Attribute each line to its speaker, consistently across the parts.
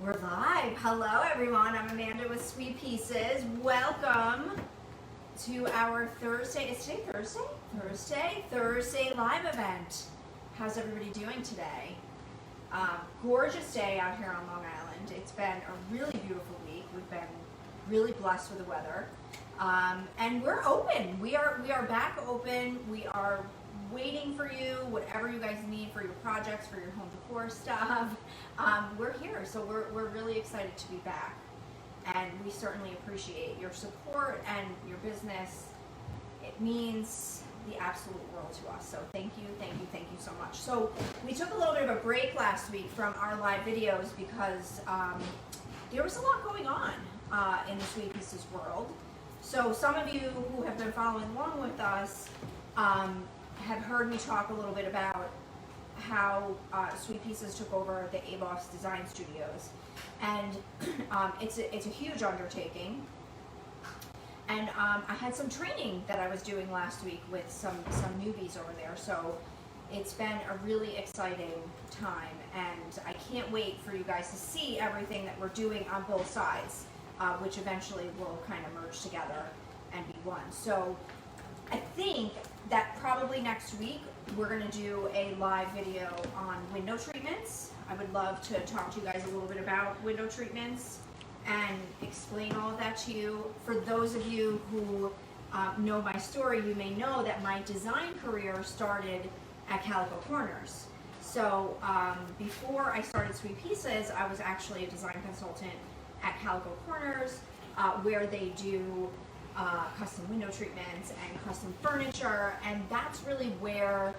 Speaker 1: We're live. Hello everyone, I'm Amanda with Sweet Pieces. Welcome to our Thursday, is today Thursday? Thursday live event. How's everybody doing today? Gorgeous day out here on Long Island. It's been a really beautiful week. We've been really blessed with the weather. And we're open. We are back open. We are waiting for you, whatever you guys need for your projects, for your home decor stuff. We're here, so we're really excited to be back. And we certainly appreciate your support and your business. It means the absolute world to us. So thank you so much. So we took a little bit of a break last week from our live videos because there was a lot going on in the Sweet Pieces world. So some of you who have been following along with us have heard me talk a little bit about how Sweet Pieces took over the ABOS Design Studios, and it's a huge undertaking. And I had some training that I was doing last week with some newbies over there, so it's been a really exciting time, and I can't wait for you guys to see everything that we're doing on both sides, which eventually will kind of merge together and be one. So I think that probably next week we're going to do a live video on window treatments. I would love to talk to you guys a little bit about window treatments and explain all of that to you. For those of you who know my story, you may know that my design career started at Calico Corners. So before I started Sweet Pieces, I was actually a design consultant at Calico Corners, where they do custom window treatments and custom furniture, and that's really where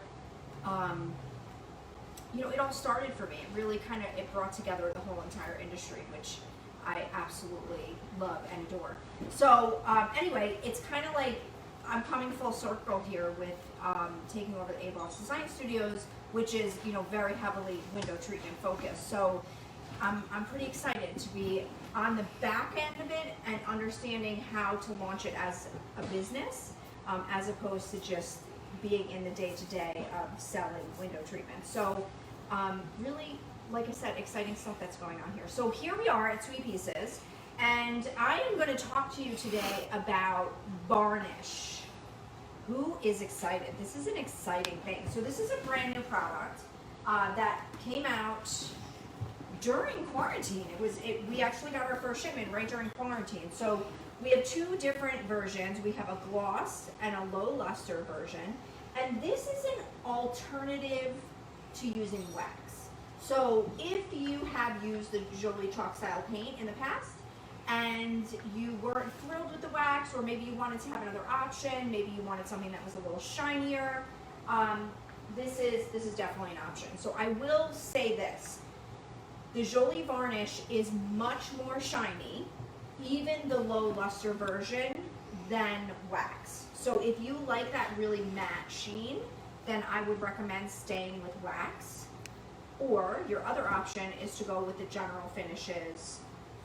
Speaker 1: it all started for me. It really it brought together the whole entire industry, which I absolutely love and adore. So anyway, it's kind of like I'm coming full circle here with taking over the ABOS Design Studios, which is very heavily window treatment focused. So I'm pretty excited to be on the back end of it and understanding how to launch it as a business, as opposed to just being in the day-to-day of selling window treatment. So really, like I said, exciting stuff that's going on here. So here we are at Sweet Pieces, and I am going to talk to you today about varnish. Who is excited? This is an exciting thing. So this is a brand new product that came out during quarantine. We actually got our first shipment right during quarantine. So we have two different versions. We have a gloss and a low luster version, and this is an alternative to using wax. So if you have used the Jolie chalk style paint in the past and you weren't thrilled with the wax, or maybe you wanted to have another option, maybe you wanted something that was a little shinier, this is definitely an option. So I will say this. The Jolie Varnish is much more shiny, even the low luster version, than wax. So if you like that really matte sheen, then I would recommend staying with wax. Or your other option is to go with the general finishes,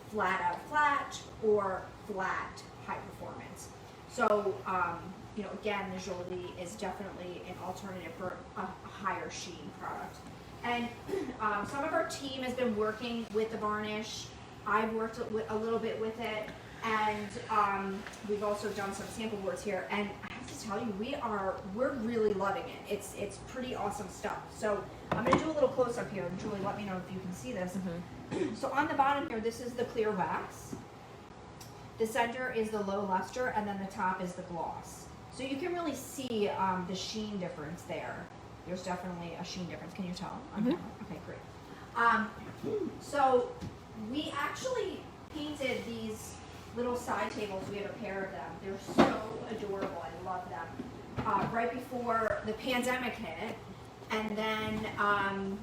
Speaker 1: flat out flat or flat high performance. So again, the Jolie is definitely an alternative for a higher sheen product. And some of our team has been working with the varnish. I've worked a little bit with it, and we've also done some sample boards here. And I have to tell you, we're really loving it. It's pretty awesome stuff. So I'm going to do a little close up here, and Julie, let me know if you can see this. Mm-hmm. So on the bottom here, this is the clear wax. The center is the low luster, and then the top is the gloss. So you can really see the sheen difference there. There's definitely a sheen difference. Can you tell? Mm-hmm. Okay, great. So we actually painted these little side tables. We have a pair of them. They're so adorable. I love them. Right before the pandemic hit, and then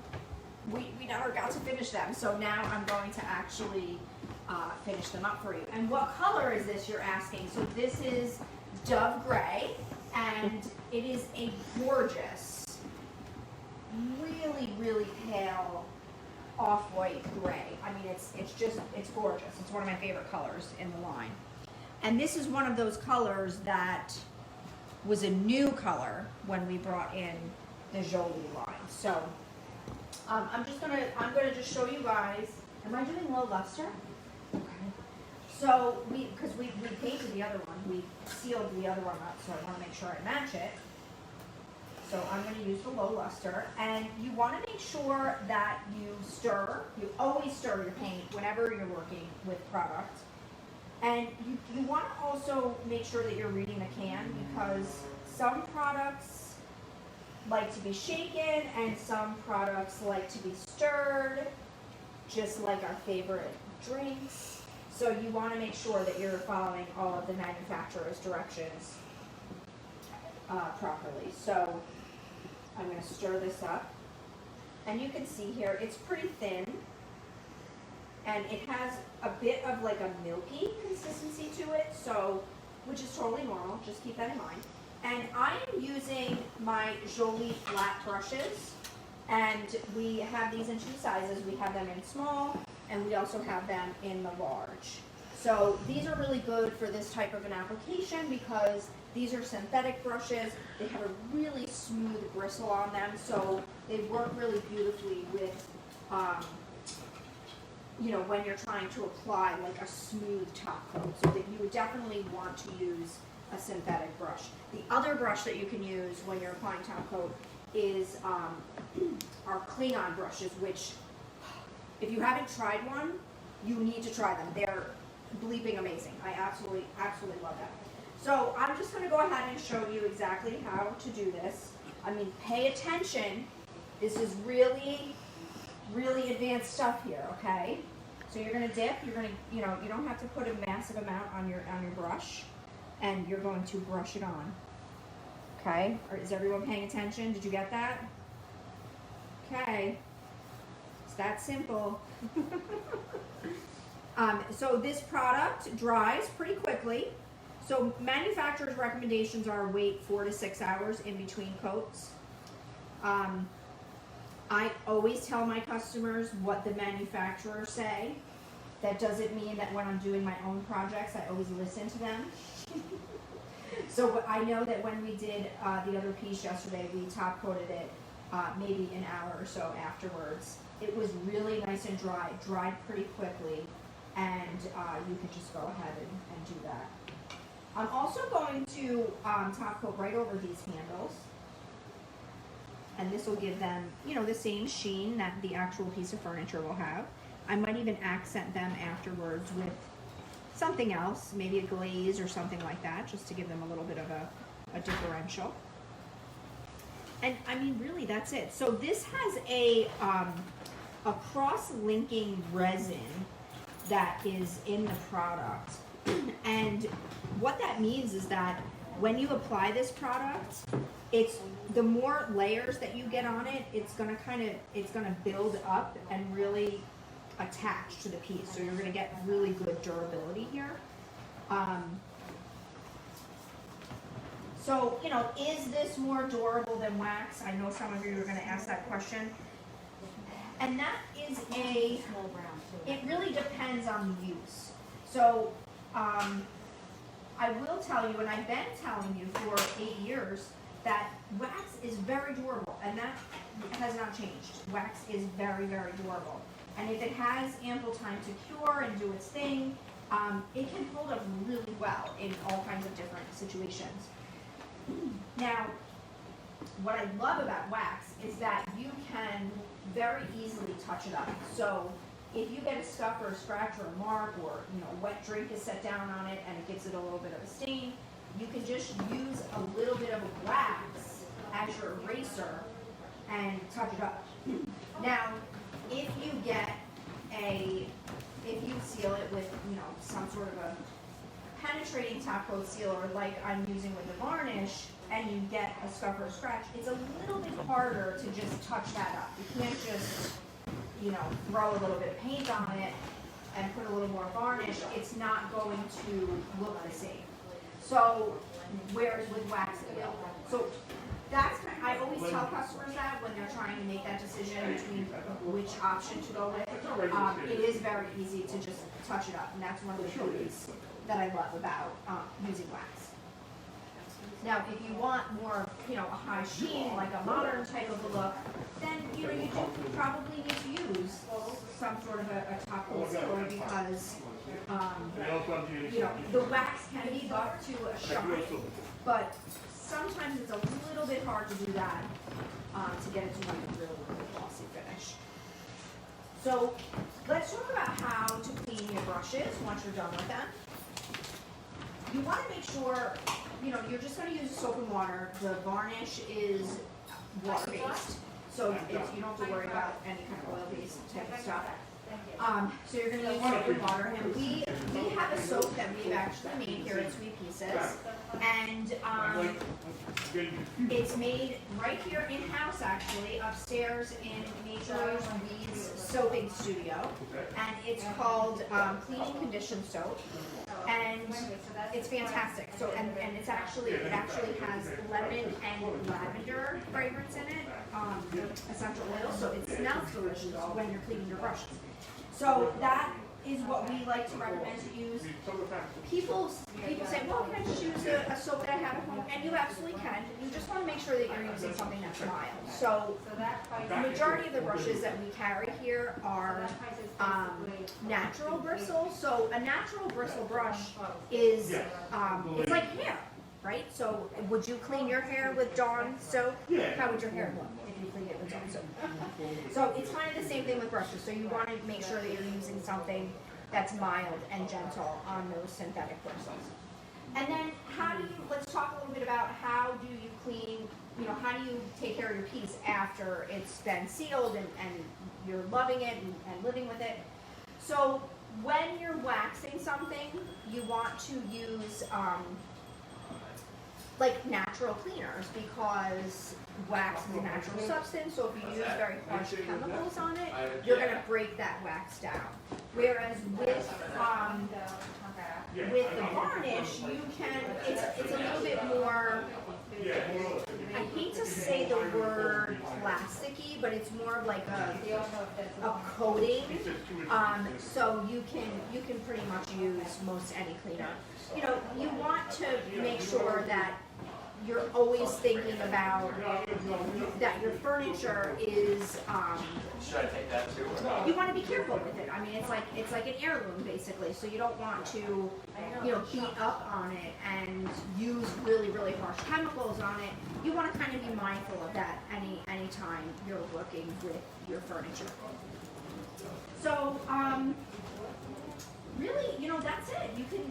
Speaker 1: we never got to finish them. So now I'm going to actually finish them up for you. And what color is this, you're asking? So this is Dove Gray, and it is a gorgeous, really pale off-white gray. I mean, it's gorgeous. It's one of my favorite colors in the line. And this is one of those colors that was a new color when we brought in the Jolie line. So I'm gonna just show you guys Am I doing low luster? Okay. So because we painted the other one, we sealed the other one up, so I want to make sure I match it. So I'm going to use the low luster, and you want to make sure that you always stir your paint whenever you're working with product. And you want to also make sure that you're reading the can, because some products like to be shaken and some products like to be stirred, just like our favorite drinks. So you want to make sure that you're following all of the manufacturer's directions properly. So I'm going to stir this up, and you can see here it's pretty thin, and it has a bit of like a milky consistency to it, so which is totally normal. Just keep that in mind. And I am using my Jolie flat brushes, and we have these in 2 sizes. We have them in small, and we also have them in the large. So these are really good for this type of an application because these are synthetic brushes. They have a really smooth bristle on them, so they work really beautifully with, when you're trying to apply like a smooth top coat. So that you would definitely want to use a synthetic brush. The other brush that you can use when you're applying top coat is our Klingon brushes, which if you haven't tried one, you need to try them. They're bleeping amazing. I absolutely love them. So I'm just going to go ahead and show you exactly how to do this. I mean, pay attention. This is really, really advanced stuff here, okay? So you're going to dip. You're going to, you don't have to put a massive amount on your brush, and you're going to brush it on. Okay? Or is everyone paying attention? Did you get that? Okay. It's that simple. So this product dries pretty quickly. So manufacturer's recommendations are wait 4 to 6 hours in between coats. I always tell my customers what the manufacturers say. That doesn't mean that when I'm doing my own projects, I always listen to them. So I know that when we did the other piece yesterday, we top coated it maybe an hour or so afterwards. It was really nice and dry, dried pretty quickly, and you can just go ahead and do that. I'm also going to top coat right over these handles, and this will give them, the same sheen that the actual piece of furniture will have. I might even accent them afterwards with something else, maybe a glaze or something like that, just to give them a little bit of a differential. And I mean, really, that's it. So this has a cross-linking resin that is in the product. And what that means is that when you apply this product, the more layers that you get on it, it's gonna build up and really attach to the piece. So you're gonna get really good durability here. So, is this more durable than wax? I know some of you are gonna ask that question. And that is it really depends on the use. So, I will tell you, and I've been telling you for 8 years, that wax is very durable, and that has not changed. Wax is very, very durable. And if it has ample time to cure and do its thing, it can hold up really well in all kinds of different situations. Now, what I love about wax is that you can very easily touch it up. So if you get a scuff or a scratch or a mark, or a wet drink is set down on it and it gives it a little bit of a stain, you can just use a little bit of wax as your eraser and touch it up. Now, if you seal it with some sort of a penetrating top coat sealer like I'm using with the varnish, and you get a scuff or a scratch, it's a little bit harder to just touch that up. You can't just throw a little bit of paint on it and put a little more varnish. It's not going to look the same. So, whereas with wax it will. So that's I always tell customers that when they're trying to make that decision between which option to go with. It is very easy to just touch it up, and that's one of the beauties that I love about using wax. Now, if you want more, a high sheen, like a modern type of a look, then, you do probably need to use some sort of a top coat score because, the wax can be buffed to a shine, but sometimes it's a little bit hard to do that to get it to like a really, really glossy finish. So let's talk about how to clean your brushes once you're done with them. You want to make sure, you're just going to use soap and water. The varnish is water-based, so you don't have to worry about any kind of oil-based type of stuff. So you're going to use soap and water, and we have a soap that we've actually made here at Sweet Pieces, and it's made right here in-house actually, upstairs in Major Lee's soaping studio, and it's called Cleaning Condition Soap, and it's fantastic. So and it actually has lemon and lavender fragrance in it, essential oil, so it smells delicious when you're cleaning your brushes. So that is what we like to recommend to use. People say, well, can I just use a soap that I have at home? And you absolutely can. You just want to make sure that you're using something that's mild. So the majority of the brushes that we carry here are natural bristles. So a natural bristle brush is it's like hair, right? So would you clean your hair with Dawn soap? How would your hair look if you clean it with Dawn soap? So it's kind of the same thing with brushes. So you want to make sure that you're using something that's mild and gentle on those synthetic bristles. And then let's talk a little bit about how do you clean, how do you take care of your piece after it's been sealed and you're loving it and living with it. So when you're waxing something, you want to use like natural cleaners because wax is a natural substance, so if you use very harsh chemicals on it, you're going to break that wax down. Whereas with the varnish, you can, it's a little bit more, I hate to say the word plasticky, but it's more of like a coating. So you can pretty much use most any cleaner. You want to make sure that you're always thinking about that your furniture is,
Speaker 2: Should I take that too or not?
Speaker 1: you want to be careful with it. I mean, it's like an heirloom basically, so you don't want to, beat up on it and use really, really harsh chemicals on it. You want to kind of be mindful of that any time you're working with your furniture. So, really, that's it. You can,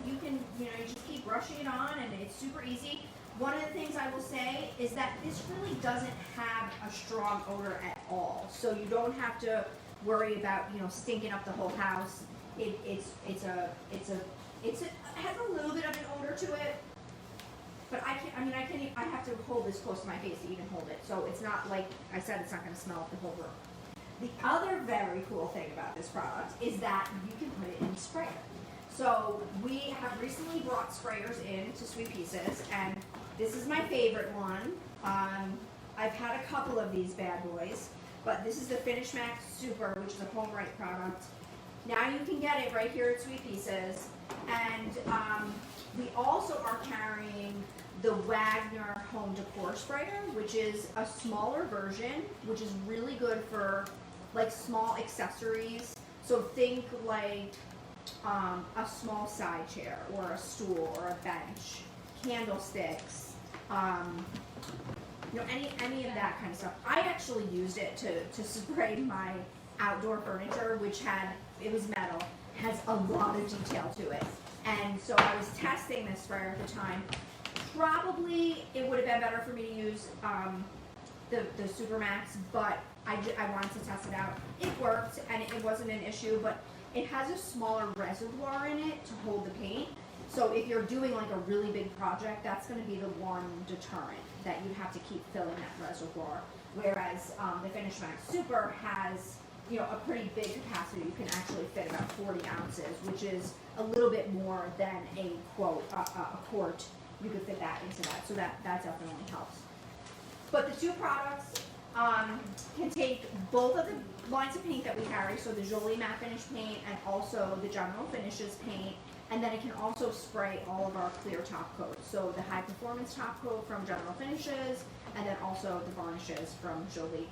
Speaker 1: you just keep brushing it on, and it's super easy. One of the things I will say is that this really doesn't have a strong odor at all, so you don't have to worry about stinking up the whole house. It has a little bit of an odor to it, but I have to hold this close to my face to even hold it, so it's not like I said, it's not going to smell up the whole room. The other very cool thing about this product is that you can put it in a sprayer. So we have recently brought sprayers in to Sweet Pieces, and this is my favorite one. I've had a couple of these bad boys, but this is the Finish Max Super, which is a home right product. Now you can get it right here at Sweet Pieces, and we also are carrying the Wagner Home Decor Sprayer, which is a smaller version, which is really good for like small accessories. So think like a small side chair or a stool or a bench, candlesticks, any of that kind of stuff. I actually used it to spray my outdoor furniture, which it was metal, has a lot of detail to it. And so I was testing this sprayer at the time. Probably it would have been better for me to use the Supermax, but I wanted to test it out. It worked, and it wasn't an issue, but it has a smaller reservoir in it to hold the paint. So if you're doing like a really big project, that's going to be the one deterrent, that you have to keep filling that reservoir. Whereas the Finish Max Super has a pretty big capacity. You can actually fit about 40 ounces, which is a little bit more than a quart. You could fit that into that, so that definitely helps. But the two products can take both of the lines of paint that we carry, so the Jolie Matte Finish paint and also the General Finishes paint, And then it can also spray all of our clear top coats. So the high performance top coat from General Finishes, and then also the varnishes from Jolie.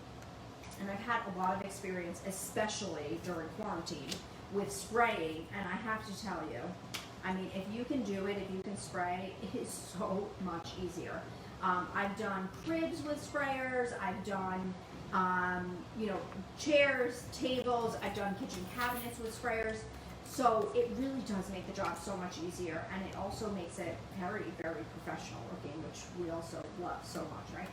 Speaker 1: And I've had a lot of experience, especially during quarantine, with spraying, and I have to tell you, I mean, if you can do it, if you can spray, it is so much easier. I've done cribs with sprayers, I've done, you know, chairs, tables, I've done kitchen cabinets with sprayers. So it really does make the job so much easier, and it also makes it very, very professional looking, which we also love so much, right?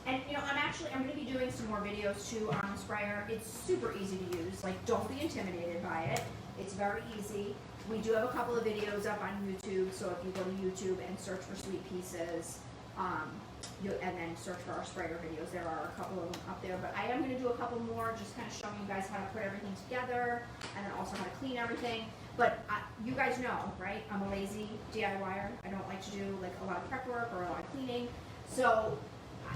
Speaker 1: And you know, I'm going to be doing some more videos too on the sprayer. It's super easy to use. Like, don't be intimidated by it. It's very easy. We do have a couple of videos up on YouTube, so if you go to YouTube and search for Sweet Pieces, and then search for our sprayer videos, there are a couple of them up there. But I am going to do a couple more, just kind of showing you guys how to put everything together, and then also how to clean everything. But you guys know, right? I'm a lazy DIYer. I don't like to do like a lot of prep work or a lot of cleaning. So,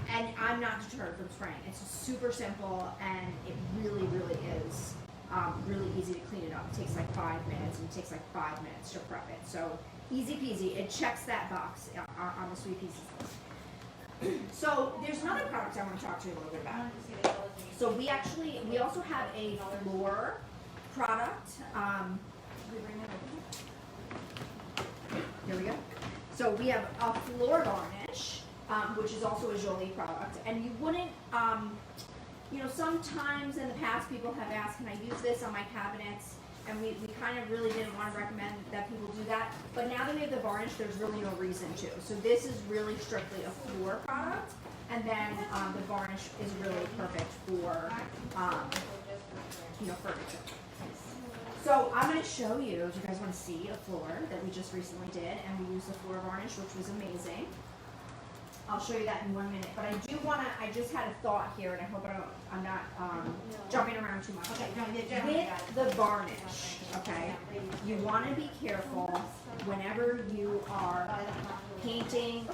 Speaker 1: and I'm not deterred from spraying. It's super simple, and it really, really is really easy to clean it up. It takes like 5 minutes, and it takes like 5 minutes to prep it. So easy peasy. It checks that box on the Sweet Pieces list. So there's another product I want to talk to you a little bit about. So we also have a floor product. Here we go. So we have a floor varnish, which is also a Jolie product. And you wouldn't, you know, sometimes in the past people have asked, can I use this on my cabinets? And we kind of really didn't want to recommend that people do that. But now that we have the varnish, there's really no reason to. So this is really strictly a floor product. And then the varnish is really perfect for, you know, furniture. So I'm going to show you, if you guys want to see a floor that we just recently did, and we used the floor varnish, which was amazing. I'll show you that in 1 minute. But I do want to, I just had a thought here, and I hope I'm not jumping around too much. Okay, with the varnish, okay, you want to be careful whenever you are painting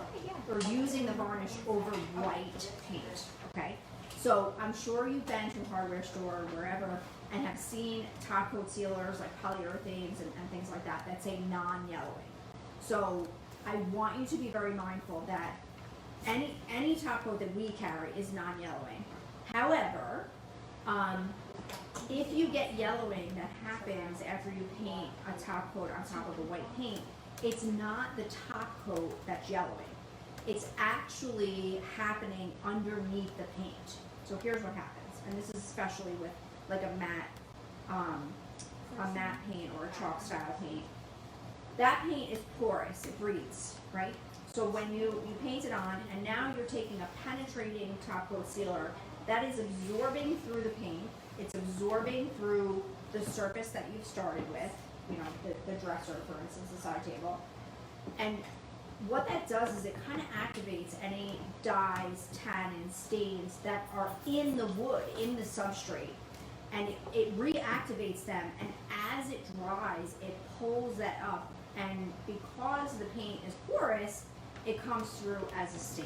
Speaker 1: or using the varnish over white paint, okay? So I'm sure you've been to a hardware store or wherever and have seen top coat sealers like polyurethanes and things like that that say non-yellowing. So I want you to be very mindful that any top coat that we carry is non-yellowing. However, if you get yellowing that happens after you paint a top coat on top of a white paint, it's not the top coat that's yellowing. It's actually happening underneath the paint. So here's what happens, and this is especially with like a matte paint or a chalk style paint. That paint is porous, it breathes, right? So when you paint it on, and now you're taking a penetrating top coat sealer that is absorbing through the paint, it's absorbing through the surface that you've started with, you know, the dresser, for instance, the side table. And what that does is it kind of activates any dyes, tannins, stains that are in the wood, in the substrate. And it reactivates them, and as it dries, it pulls that up. And because the paint is porous, it comes through as a stain.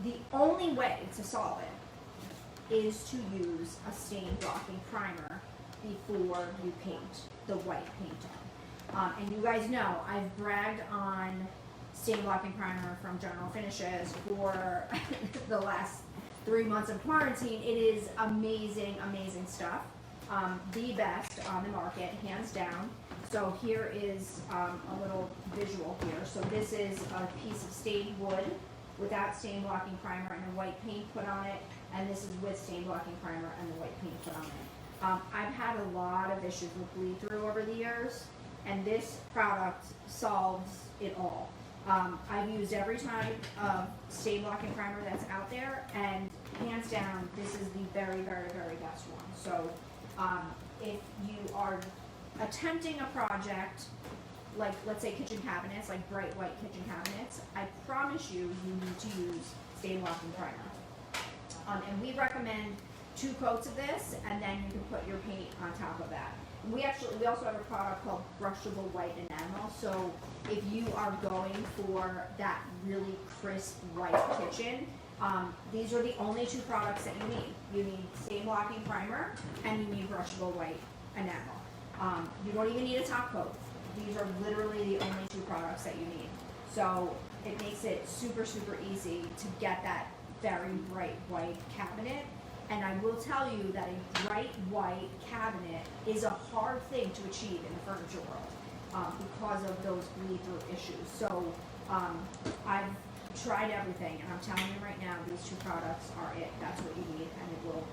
Speaker 1: The only way to solve it is to use a stain blocking primer before you paint the white paint on. And you guys know I've bragged on stain blocking primer from General Finishes for the last 3 months of quarantine. It is amazing, amazing stuff. The best on the market, hands down. So here is a little visual here. So this is a piece of stained wood without stain blocking primer and a white paint put on it. And this is with stain blocking primer and the white paint put on it. I've had a lot of issues with bleed through over the years, and this product solves it all. I've used every type of stain blocking primer that's out there, and hands down, this is the very, very, very best one. So if you are attempting a project like, let's say, kitchen cabinets, like bright white kitchen cabinets, I promise you, you need to use stain blocking primer. And we recommend 2 coats of this, and then you can put your paint on top of that. We also have a product called Brushable White Enamel. So if you are going for that really crisp white kitchen, These are the only two products that you need. You need stain blocking primer and you need brushable white enamel. You don't even need a top coat. These are literally the only two products that you need. So it makes it super, super easy to get that very bright white cabinet. And I will tell you that a bright white cabinet is a hard thing to achieve in the furniture world because of those bleed-through issues. So I've tried everything, and I'm telling you right now, these two products are it. That's what you need, and it will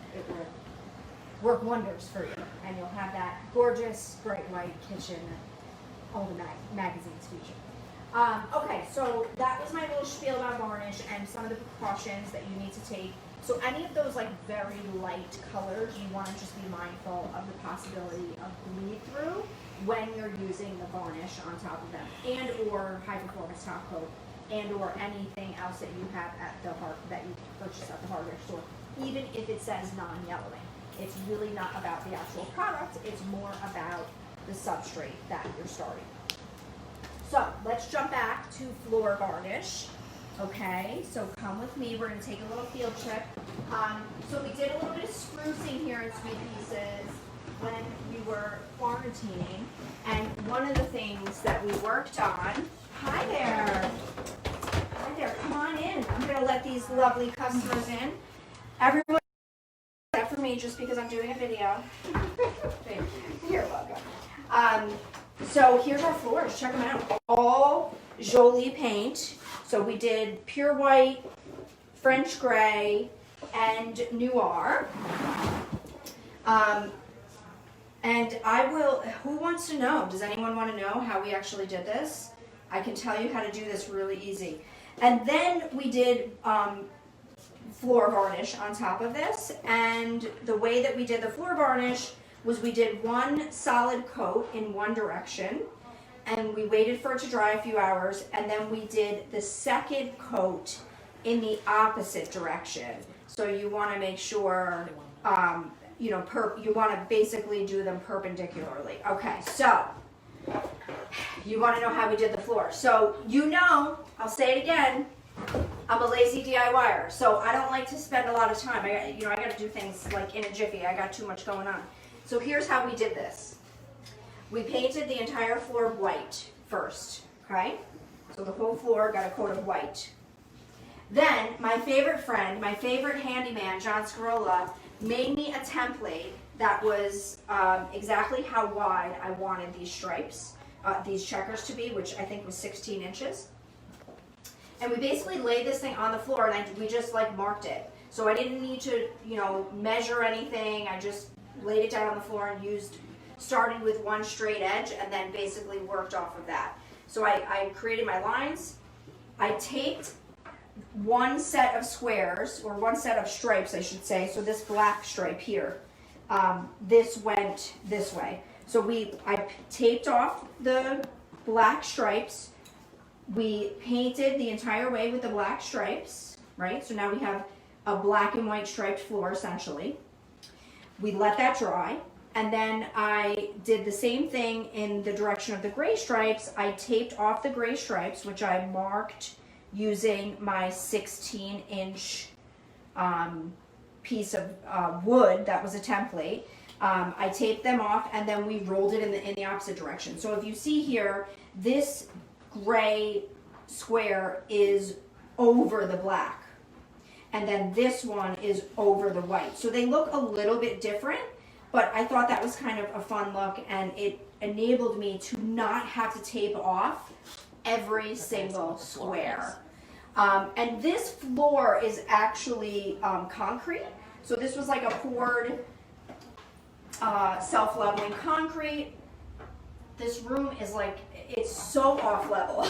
Speaker 1: work wonders for you. And you'll have that gorgeous bright white kitchen that all the magazines feature. Okay, so that was my little spiel about varnish and some of the precautions that you need to take. So any of those like very light colors, you want to just be mindful of the possibility of bleed through when you're using the varnish on top of them, and or high performance top coat, and or anything else that you have at that you purchase at the hardware store, even if it says non-yellowing. It's really not about the actual product, it's more about the substrate that you're starting. So let's jump back to floor varnish. Okay, so come with me, we're gonna take a little field trip. So we did a little bit of sprucing here in Sweet Pieces when we were quarantining, and one of the things that we worked on, hi there, come on in. I'm gonna let these lovely customers in. Everyone except for me, just because I'm doing a video. You're welcome. So here's our floors, check them out. All Jolie paint. So we did pure white, French gray, and noir. And who wants to know? Does anyone want to know how we actually did this? I can tell you how to do this really easy. And then we did floor varnish on top of this. And the way that we did the floor varnish was we did one solid coat in one direction, and we waited for it to dry a few hours, and then we did the second coat in the opposite direction. So you want to make sure, you want to basically do them perpendicularly. Okay, so you want to know how we did the floor. So I'll say it again, I'm a lazy DIYer, so I don't like to spend a lot of time. I got to do things like in a jiffy. I got too much going on. So here's how we did this. We painted the entire floor white first, okay? So the whole floor got a coat of white. Then my favorite friend, my favorite handyman, John Scarola, made me a template that was exactly how wide I wanted these stripes, these checkers to be, which I think was 16 inches. And we basically laid this thing on the floor, and we just like marked it. So I didn't need to, measure anything. I just laid it down on the floor and started with one straight edge and then basically worked off of that. So I created my lines. I taped one set of squares, or one set of stripes, I should say. So this black stripe here, this went this way. So I taped off the black stripes. We painted the entire way with the black stripes, right? So now we have a black and white striped floor, essentially. We let that dry, and then I did the same thing in the direction of the gray stripes. I taped off the gray stripes, which I marked using my 16-inch piece of wood that was a template. I taped them off, and then we rolled it in the opposite direction. So if you see here, this gray square is over the black, and then this one is over the white. So they look a little bit different, but I thought that was kind of a fun look, and it enabled me to not have to tape off every single square. And this floor is actually concrete. So this was like a poured self-leveling concrete. This room is like, it's so off level.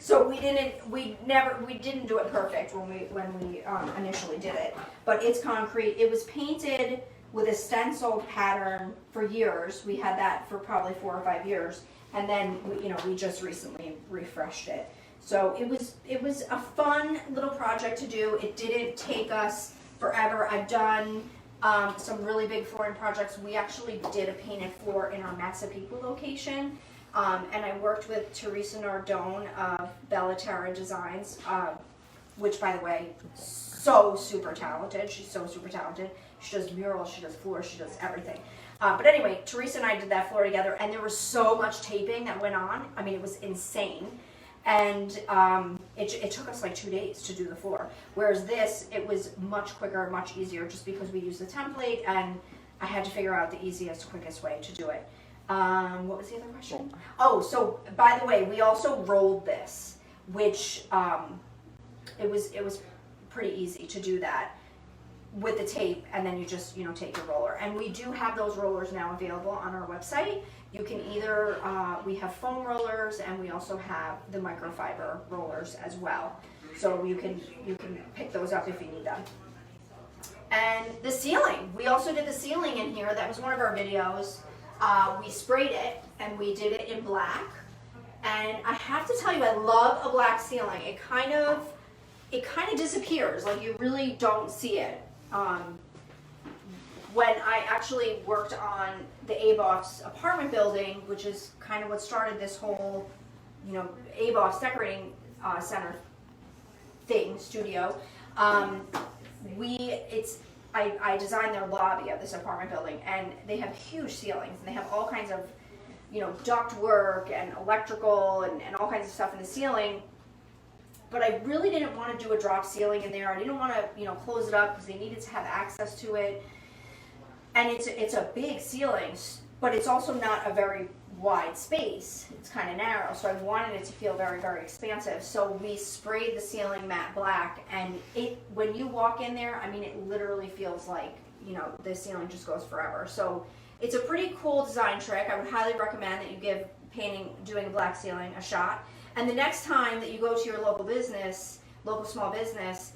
Speaker 1: So we didn't do it perfect when we initially did it, but it's concrete. It was painted with a stenciled pattern for years. We had that for probably 4 or 5 years, and then we just recently refreshed it. So it was a fun little project to do. It didn't take us forever. I've done some really big flooring projects. We actually did a painted floor in our Massapequa location, and I worked with Teresa Nardone of Bella Terra Designs. which by the way, so super talented. She's so super talented. She does murals, she does floors, she does everything. But anyway, Teresa and I did that floor together, and there was so much taping that went on. I mean, it was insane. And it took us like 2 days to do the floor. Whereas this, it was much quicker, much easier, just because we used the template, and I had to figure out the easiest, quickest way to do it. What was the other question? Oh, so by the way, we also rolled this, which it was pretty easy to do that with the tape, and then you just take your roller. And we do have those rollers now available on our website. You can either we have foam rollers, and we also have the microfiber rollers as well. So you can pick those up if you need them. And the ceiling, we also did the ceiling in here. That was one of our videos. We sprayed it, and we did it in black. And I have to tell you, I love a black ceiling. It kind of disappears. Like, you really don't see it. When I actually worked on the ABOF's apartment building, which is kind of what started this whole, ABOF's decorating center studio. I designed their lobby of this apartment building, and they have huge ceilings, and they have all kinds of, duct work and electrical and all kinds of stuff in the ceiling. But I really didn't want to do a drop ceiling in there. I didn't want to, close it up because they needed to have access to it. And it's a big ceiling, but it's also not a very wide space. It's kind of narrow, so I wanted it to feel very, very expansive. So we sprayed the ceiling matte black, and when you walk in there, I mean, it literally feels like, the ceiling just goes forever. So it's a pretty cool design trick. I would highly recommend that you give doing a black ceiling a shot. And the next time that you go to your local small business,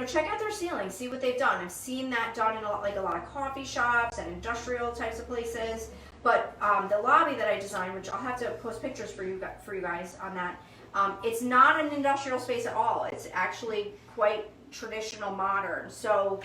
Speaker 1: check out their ceilings, see what they've done. I've seen that done in a lot of coffee shops and industrial types of places. But the lobby that I designed, which I'll have to post pictures for you guys on that, it's not an industrial space at all. It's actually quite traditional modern. So,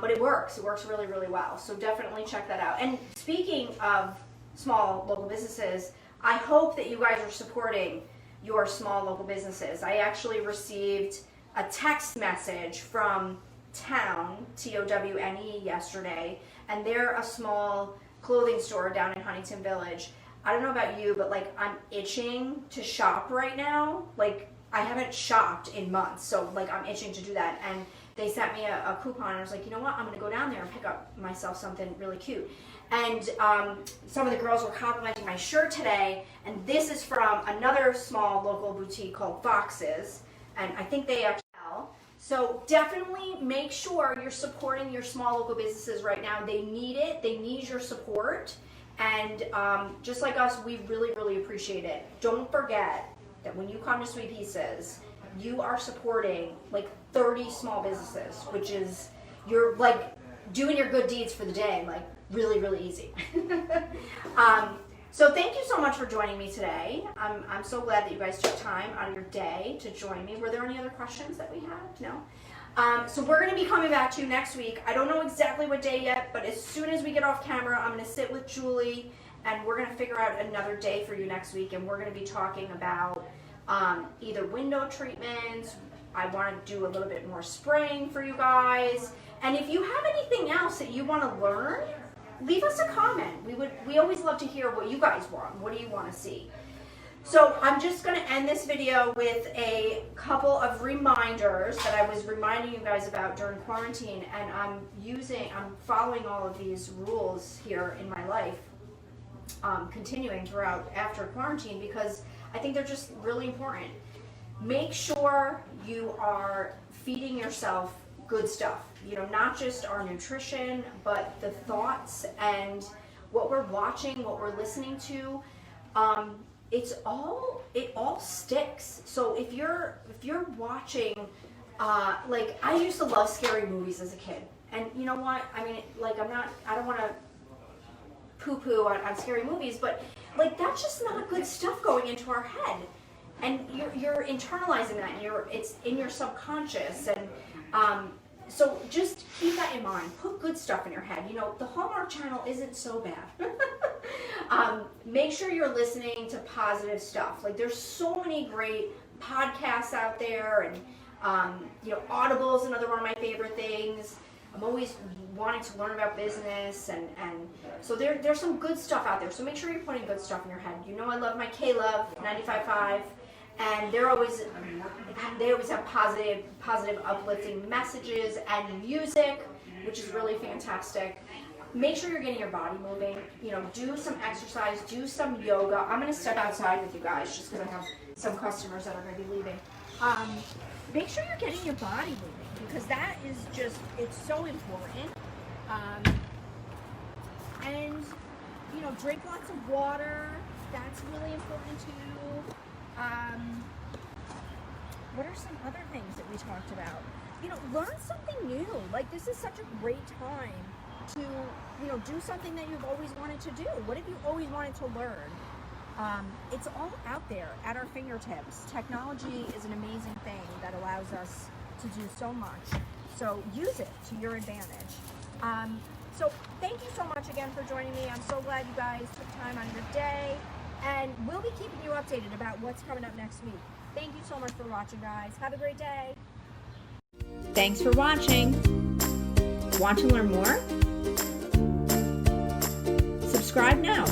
Speaker 1: but it works. It works really, really well. So definitely check that out. And speaking of small local businesses, I hope that you guys are supporting your small local businesses. I actually received a text message from Town, Towne, yesterday, and they're a small clothing store down in Huntington Village. I don't know about you, but I'm itching to shop right now. I haven't shopped in months, so I'm itching to do that. And they sent me a coupon, and I was like, you know what, I'm gonna go down there and pick up myself something really cute. And some of the girls were complimenting my shirt today, and this is from another small local boutique called Foxes, and I think they actually sell. So definitely make sure you're supporting your small local businesses right now. They need it. They need your support. And just like us, we really, really appreciate it. Don't forget that when you come to Sweet Pieces, you are supporting 30 small businesses, which is, you're doing your good deeds for the day, really, really easy. So thank you so much for joining me today. I'm so glad that you guys took time out of your day to join me. Were there any other questions that we had? No? So we're going to be coming back to you next week. I don't know exactly what day yet, but as soon as we get off camera, I'm going to sit with Julie, and we're going to figure out another day for you next week, and we're going to be talking about either window treatments. I want to do a little bit more spraying for you guys. And if you have anything else that you want to learn, leave us a comment. We always love to hear what you guys want. What do you want to see? So I'm just going to end this video with a couple of reminders that I was reminding you guys about during quarantine, and I'm following all of these rules here in my life, continuing throughout after quarantine, because I think they're just really important. Make sure you are feeding yourself good stuff, not just our nutrition, but the thoughts and what we're watching, what we're listening to. It all sticks. So if you're watching, I used to love scary movies as a kid, and you know what? I mean, I don't want to poo-poo on scary movies, but that's just not good stuff going into our head, and you're internalizing that, and it's in your subconscious, and so just keep that in mind. Put good stuff in your head. The Hallmark Channel isn't so bad. Make sure you're listening to positive stuff. There's so many great podcasts out there, and Audible is another one of my favorite things. I'm always wanting to learn about business, and so there's some good stuff out there. So make sure you're putting good stuff in your head. I love my K-Love 95.5, and they always have positive, uplifting messages and music, which is really fantastic. Make sure you're getting your body moving. Do some exercise, do some yoga. I'm going to step outside with you guys just because I have some customers that are going to be leaving. Make sure you're getting your body moving, because that is it's so important. And drink lots of water. That's really important too. What are some other things that we talked about? Learn something new. Like, this is such a great time to do something that you've always wanted to do. What have you always wanted to learn? It's all out there at our fingertips. Technology is an amazing thing that allows us to do so much. So use it to your advantage. So thank you so much again for joining me. I'm so glad you guys took time out of your day. And we'll be keeping you updated about what's coming up next week. Thank you so much for watching, guys. Have a great day. Thanks for watching. Want to learn more? Subscribe now.